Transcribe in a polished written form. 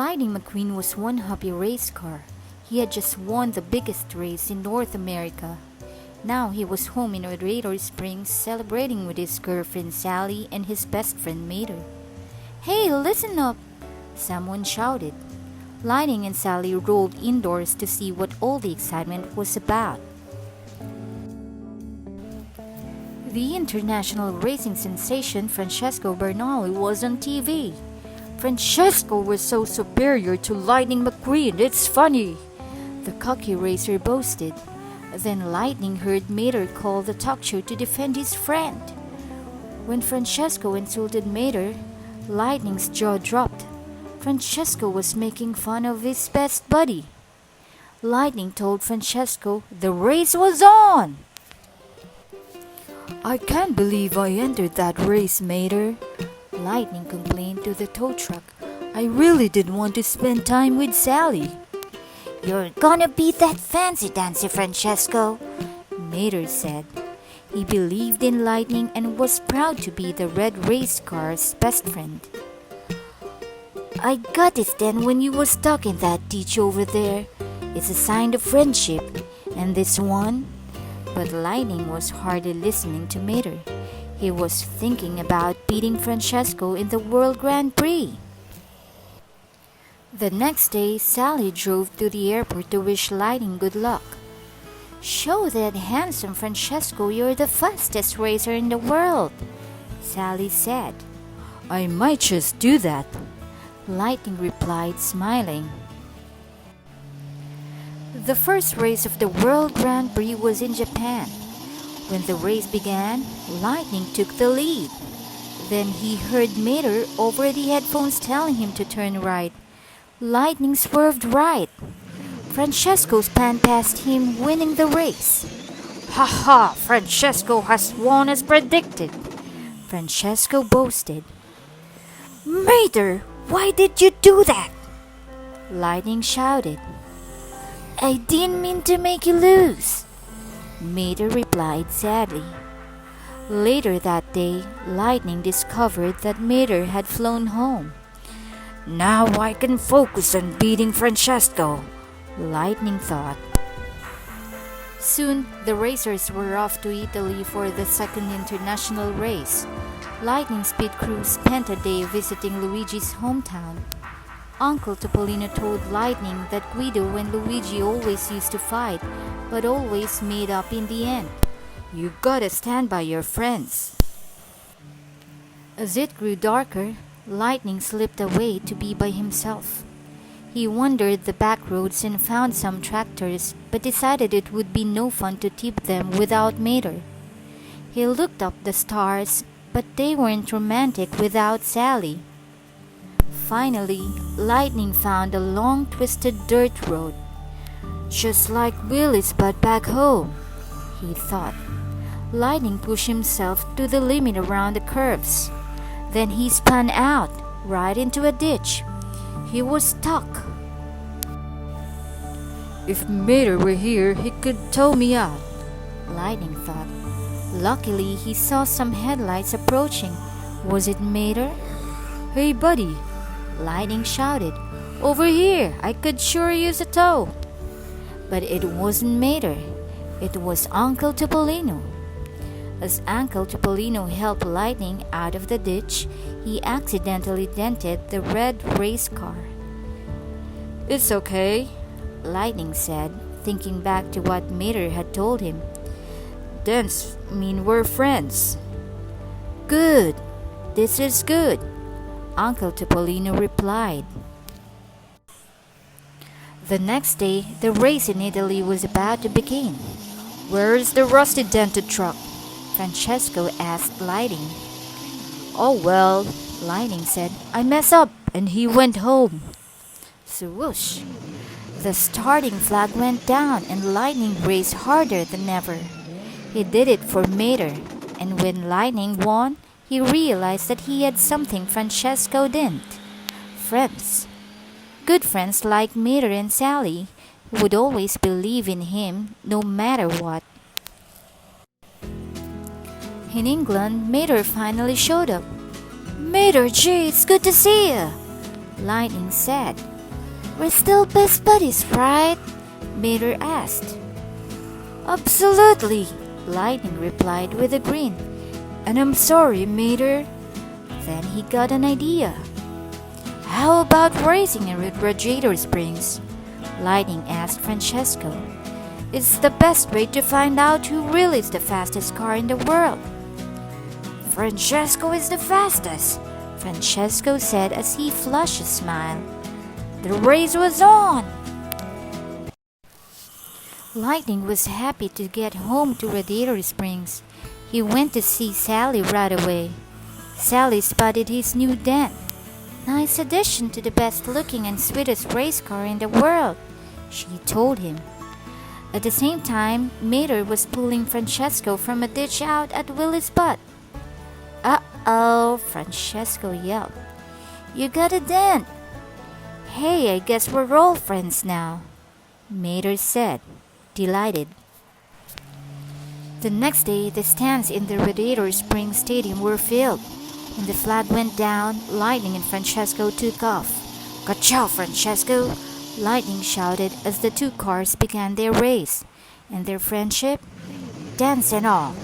Lightning McQueen was one happy race car. He had just won the biggest race in North America. Now he was home in Radiator Springs celebrating with his girlfriend Sally and his best friend Mater. "Hey, listen up!" someone shouted. Lightning and Sally rolled indoors to see what all the excitement was about. The international racing sensation Francesco Bernali was on TV. "Francesco was so superior to Lightning McQueen, it's funny," the cocky racer boasted. Then Lightning heard Mater call the talk show to defend his friend. When Francesco insulted Mater, Lightning's jaw dropped. Francesco was making fun of his best buddy. Lightning told Francesco the race was on. "I can't believe I entered that race, Mater," Lightning complained to the tow truck. "I really did want to spend time with Sally." "You're gonna be that fancy dancer, Francesco," Mater said. He believed in Lightning and was proud to be the red race car's best friend. "I got it then when you was stuck in that ditch over there. It's a sign of friendship. And this one?" But Lightning was hardly listening to Mater. He was thinking about beating Francesco in the World Grand Prix. The next day, Sally drove to the airport to wish Lightning good luck. "Show that handsome Francesco you're the fastest racer in the world," Sally said. "I might just do that," Lightning replied, smiling. The first race of the World Grand Prix was in Japan. When the race began, Lightning took the lead. Then he heard Mater over the headphones telling him to turn right. Lightning swerved right. Francesco spun past him, winning the race. "Ha ha! Francesco has won as predicted," Francesco boasted. "Mater, why did you do that?" Lightning shouted. "I didn't mean to make you lose," Mater replied sadly. Later that day, Lightning discovered that Mater had flown home. "Now I can focus on beating Francesco," Lightning thought. Soon, the racers were off to Italy for the second international race. Lightning's pit crew spent a day visiting Luigi's hometown. Uncle Topolino told Lightning that Guido and Luigi always used to fight, but always made up in the end. "You gotta stand by your friends." As it grew darker, Lightning slipped away to be by himself. He wandered the back roads and found some tractors, but decided it would be no fun to tip them without Mater. He looked up the stars, but they weren't romantic without Sally. Finally, Lightning found a long twisted dirt road. "Just like Willie's but back home," he thought. Lightning pushed himself to the limit around the curves. Then he spun out, right into a ditch. He was stuck. "If Mater were here, he could tow me out," Lightning thought. Luckily, he saw some headlights approaching. Was it Mater? "Hey, buddy," Lightning shouted. "Over here! I could sure use a tow." But it wasn't Mater. It was Uncle Topolino. As Uncle Topolino helped Lightning out of the ditch, he accidentally dented the red race car. "It's okay," Lightning said, thinking back to what Mater had told him. "Dents mean we're friends." "Good. This is good," Uncle Topolino replied. The next day, the race in Italy was about to begin. "Where's the rusty dented truck?" Francesco asked Lightning. "Oh well," Lightning said, "I messed up," and he went home. Swoosh! The starting flag went down and Lightning raced harder than ever. He did it for Mater, and when Lightning won, he realized that he had something Francesco didn't. Friends. Good friends like Mater and Sally, who would always believe in him no matter what. In England, Mater finally showed up. "Mater, gee, it's good to see you," Lightning said. We're still best buddies, right? Mater asked. Absolutely, Lightning replied with a grin. And I'm sorry, Mater. Then he got an idea. How about racing in Radiator Springs? Lightning asked Francesco. It's the best way to find out who really is the fastest car in the world. Francesco is the fastest, Francesco said as he flushed a smile. The race was on! Lightning was happy to get home to Radiator Springs. He went to see Sally right away. Sally spotted his new dent. Nice addition to the best-looking and sweetest race car in the world, she told him. At the same time, Mater was pulling Francesco from a ditch out at Willie's butt. Uh-oh, Francesco yelled. You got a dent! Hey, I guess we're all friends now, Mater said, delighted. The next day, the stands in the Radiator Springs Stadium were filled. When the flag went down, Lightning and Francesco took off. Ka-chow, Francesco! Lightning shouted as the two cars began their race, and their friendship, dance and all,